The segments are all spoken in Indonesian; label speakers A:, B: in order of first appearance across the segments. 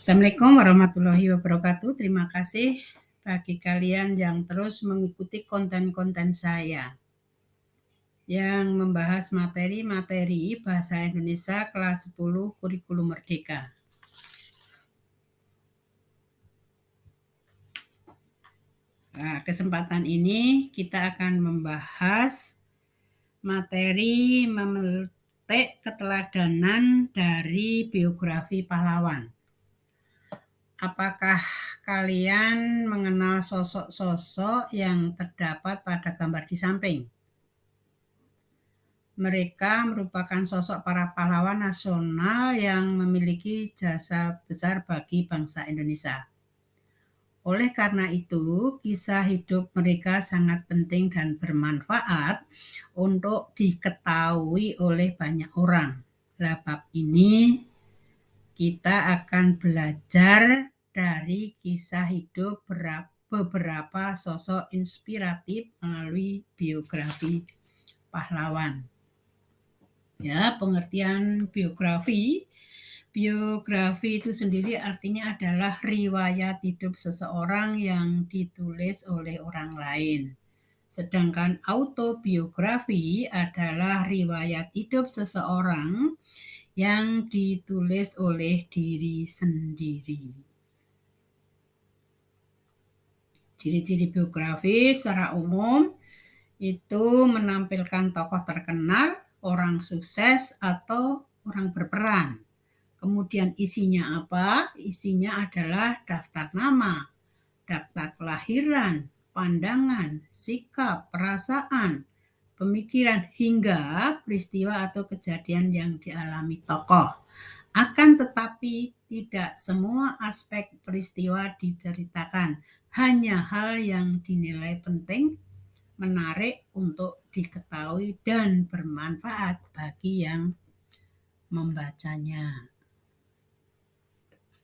A: Assalamualaikum warahmatullahi wabarakatuh. Terima kasih bagi kalian yang terus mengikuti konten-konten saya yang membahas materi-materi Bahasa Indonesia kelas 10 Kurikulum Merdeka. Nah, kesempatan ini kita akan membahas materi memetik keteladanan dari biografi pahlawan. Apakah kalian mengenal sosok-sosok yang terdapat pada gambar di samping? Mereka merupakan sosok para pahlawan nasional yang memiliki jasa besar bagi bangsa Indonesia. Oleh karena itu, kisah hidup mereka sangat penting dan bermanfaat untuk diketahui oleh banyak orang. Nah, bab ini kita akan belajar dari kisah hidup beberapa sosok inspiratif melalui biografi pahlawan. Ya, pengertian biografi. Biografi itu sendiri artinya adalah riwayat hidup seseorang yang ditulis oleh orang lain. Sedangkan autobiografi adalah riwayat hidup seseorang yang ditulis oleh diri sendiri. Ciri-ciri biografi secara umum itu menampilkan tokoh terkenal, orang sukses, atau orang berperan. Kemudian isinya apa? Isinya adalah daftar nama, daftar kelahiran, pandangan, sikap, perasaan, pemikiran, hingga peristiwa atau kejadian yang dialami tokoh. Akan tetapi tidak semua aspek peristiwa diceritakan, hanya hal yang dinilai penting, menarik untuk diketahui dan bermanfaat bagi yang membacanya.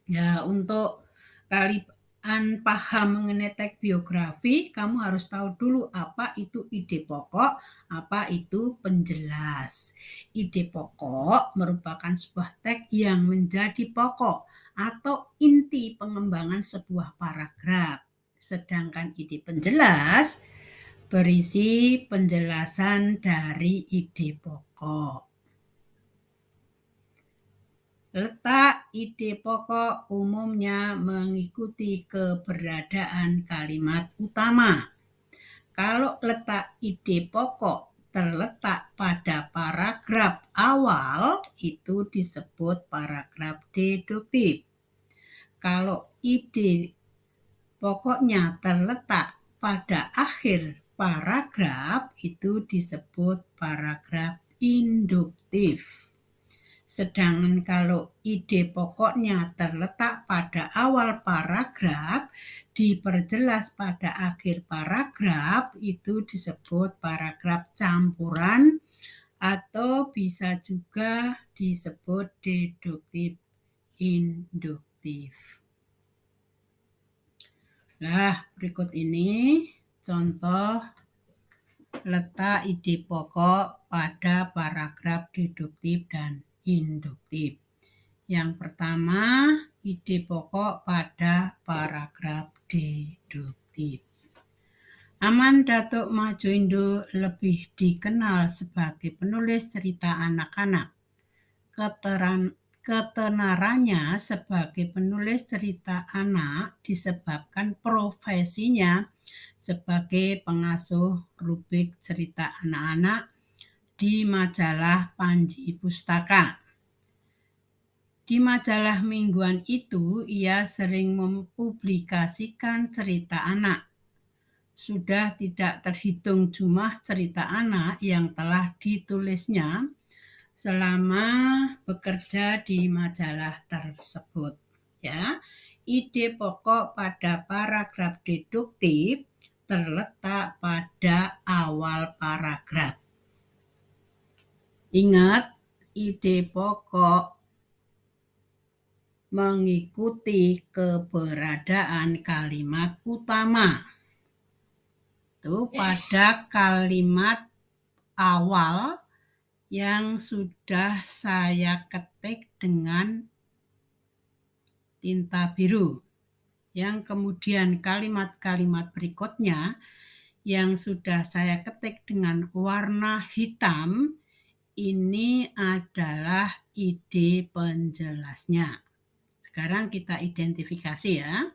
A: Ya, untuk kalian paham mengenai teks biografi, kamu harus tahu dulu apa itu ide pokok, apa itu penjelas. Ide pokok merupakan sebuah teks yang menjadi pokok atau inti pengembangan sebuah paragraf. Sedangkan ide penjelas berisi penjelasan dari ide pokok. Letak ide pokok umumnya mengikuti keberadaan kalimat utama. Kalau letak ide pokok terletak pada paragraf awal, itu disebut paragraf deduktif. Kalau ide pokoknya terletak pada akhir paragraf, itu disebut paragraf induktif. Sedangkan kalau ide pokoknya terletak pada awal paragraf, diperjelas pada akhir paragraf, itu disebut paragraf campuran atau bisa juga disebut deduktif induktif. Nah, berikut ini contoh letak ide pokok pada paragraf deduktif dan induktif. Yang pertama, ide pokok pada paragraf deduktif. Aman Datuk Madjo Indo lebih dikenal sebagai penulis cerita anak-anak. Ketenarannya sebagai penulis cerita anak disebabkan profesinya sebagai pengasuh rubrik cerita anak-anak di majalah Panji Pustaka. Di majalah mingguan itu, ia sering mempublikasikan cerita anak. Sudah tidak terhitung jumlah cerita anak yang telah ditulisnya selama bekerja di majalah tersebut. Ya, ide pokok pada paragraf deduktif terletak pada awal paragraf. Ingat, ide pokok mengikuti keberadaan kalimat utama. Itu pada kalimat awal yang sudah saya ketik dengan tinta biru. Yang kemudian kalimat-kalimat berikutnya yang sudah saya ketik dengan warna hitam, ini adalah ide penjelasnya. Sekarang kita identifikasi ya.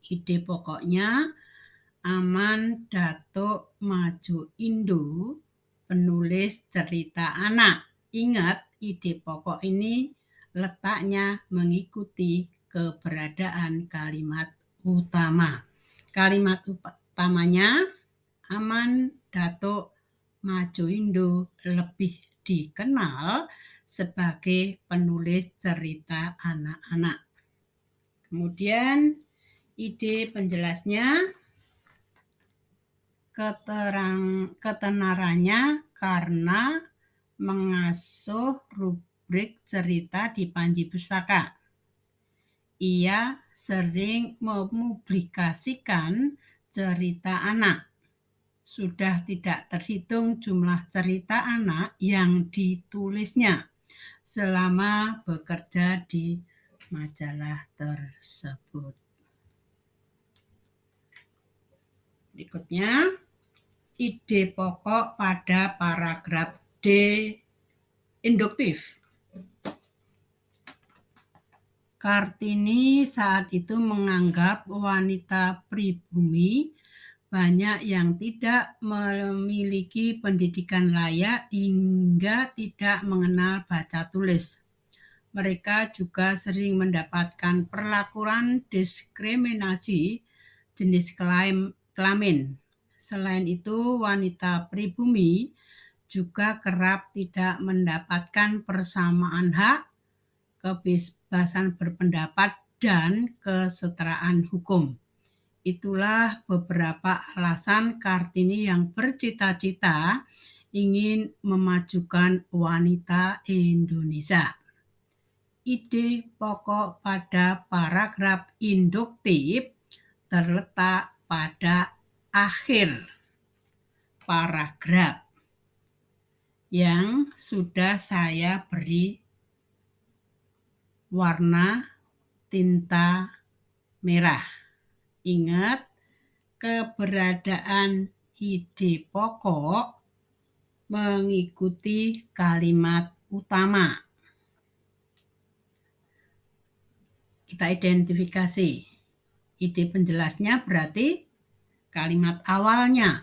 A: Ide pokoknya Aman Datuk Maju Indo, penulis cerita anak. Ingat, ide pokok ini letaknya mengikuti keberadaan kalimat utama. Kalimat utamanya, Aman Datuk Maju Indo lebih dikenal sebagai penulis cerita anak-anak. Kemudian ide penjelasnya, ketenarannya karena mengasuh rubrik cerita di Panji Pustaka. Ia sering mempublikasikan cerita anak. Sudah tidak terhitung jumlah cerita anak yang ditulisnya selama bekerja di majalah tersebut. Berikutnya, ide pokok pada paragraf D induktif. Kartini saat itu menganggap wanita pribumi banyak yang tidak memiliki pendidikan layak hingga tidak mengenal baca tulis. Mereka juga sering mendapatkan perlakuan diskriminasi jenis kelamin. Selain itu, wanita pribumi juga kerap tidak mendapatkan persamaan hak, kebebasan berpendapat, dan kesetaraan hukum. Itulah beberapa alasan Kartini yang bercita-cita ingin memajukan wanita Indonesia. Ide pokok pada paragraf induktif terletak pada akhir paragraf yang sudah saya beri warna tinta merah. Ingat, keberadaan ide pokok mengikuti kalimat utama. Kita identifikasi. Ide penjelasnya berarti kalimat awalnya.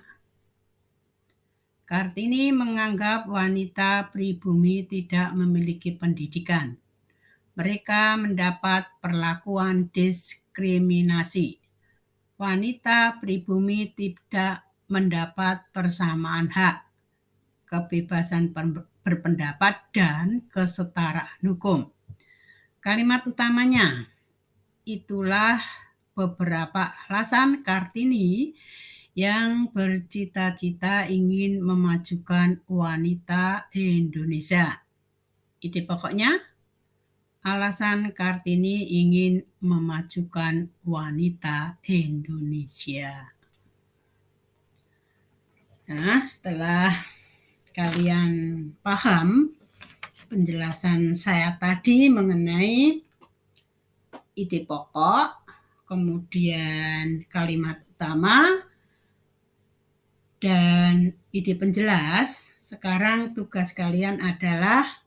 A: Kartini menganggap wanita pribumi tidak memiliki pendidikan. Mereka mendapat perlakuan diskriminasi. Wanita pribumi tidak mendapat persamaan hak, kebebasan berpendapat, dan kesetaraan hukum. Kalimat utamanya, itulah beberapa alasan Kartini yang bercita-cita ingin memajukan wanita Indonesia. Ide pokoknya, alasan Kartini ingin memajukan wanita Indonesia. Nah, setelah kalian paham penjelasan saya tadi mengenai ide pokok, kemudian kalimat utama, dan ide penjelas, sekarang tugas kalian adalah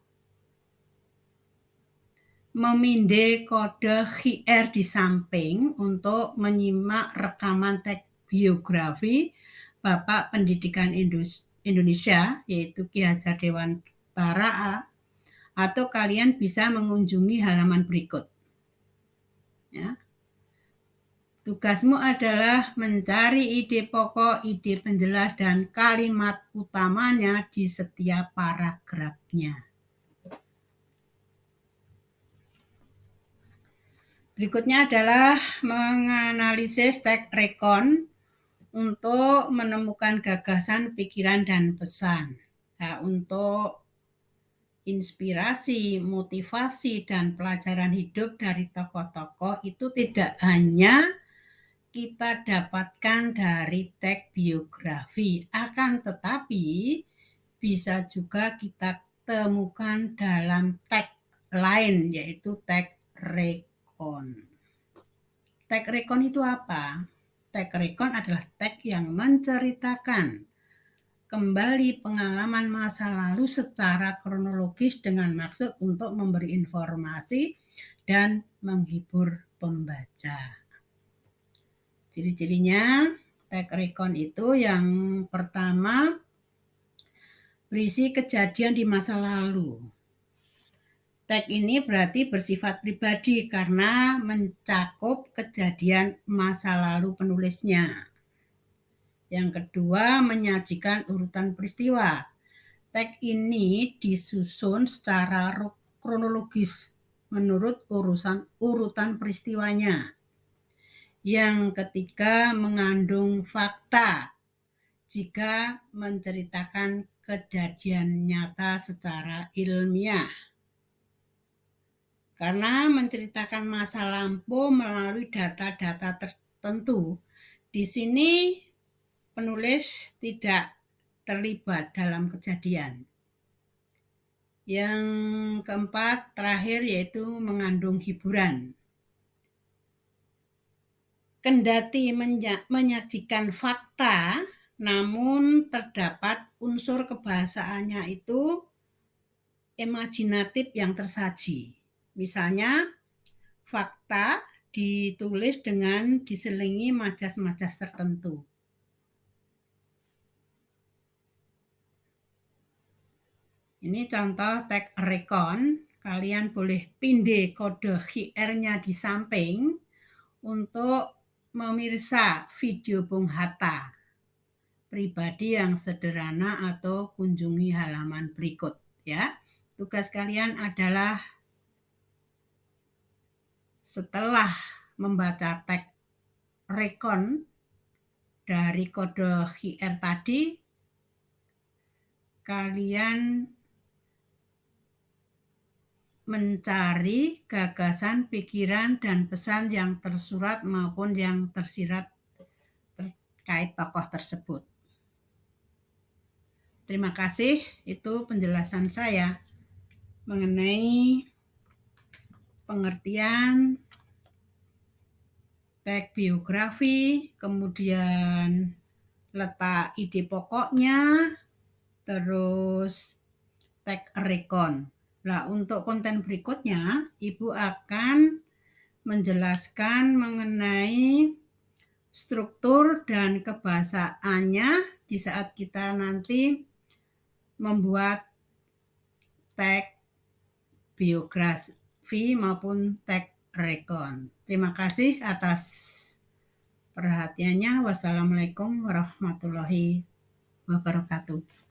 A: memindai kode QR di samping untuk menyimak rekaman teks biografi Bapak Pendidikan Indonesia, yaitu Ki Hajar Dewantara, atau kalian bisa mengunjungi halaman berikut. Ya. Tugasmu adalah mencari ide pokok, ide penjelas, dan kalimat utamanya di setiap paragrafnya. Berikutnya adalah menganalisis teks rekon untuk menemukan gagasan, pikiran, dan pesan. Nah, untuk inspirasi, motivasi, dan pelajaran hidup dari tokoh-tokoh itu tidak hanya kita dapatkan dari teks biografi, akan tetapi bisa juga kita temukan dalam teks lain, yaitu teks rekon. recon. Tag recon itu apa? Tag recon adalah tag yang menceritakan kembali pengalaman masa lalu secara kronologis dengan maksud untuk memberi informasi dan menghibur pembaca. Ciri-cirinya tag recon itu yang pertama, berisi kejadian di masa lalu. Tag ini berarti bersifat pribadi karena mencakup kejadian masa lalu penulisnya. Yang kedua, menyajikan urutan peristiwa. Tag ini disusun secara kronologis menurut urutan peristiwanya. Yang ketiga, mengandung fakta jika menceritakan kejadian nyata secara ilmiah. Karena menceritakan masa lampau melalui data-data tertentu, di sini penulis tidak terlibat dalam kejadian. Yang keempat, terakhir, yaitu mengandung hiburan. Kendati menyajikan fakta, namun terdapat unsur kebahasaannya itu imajinatif yang tersaji. Misalnya, fakta ditulis dengan diselingi majas-majas tertentu. Ini contoh tag recon. Kalian boleh pindai kode QR-nya di samping untuk memirsa video Bung Hatta pribadi yang sederhana atau kunjungi halaman berikut ya. Tugas kalian adalah setelah membaca tag recon dari kode QR tadi, kalian mencari gagasan, pikiran, dan pesan yang tersurat maupun yang tersirat terkait tokoh tersebut. Terima kasih, itu penjelasan saya mengenai pengertian tag biografi, kemudian letak ide pokoknya, terus tag recon. Nah, untuk konten berikutnya, Ibu akan menjelaskan mengenai struktur dan kebahasaannya di saat kita nanti membuat tag biografi maupun tag recon. Terima kasih atas perhatiannya. Wassalamualaikum warahmatullahi wabarakatuh.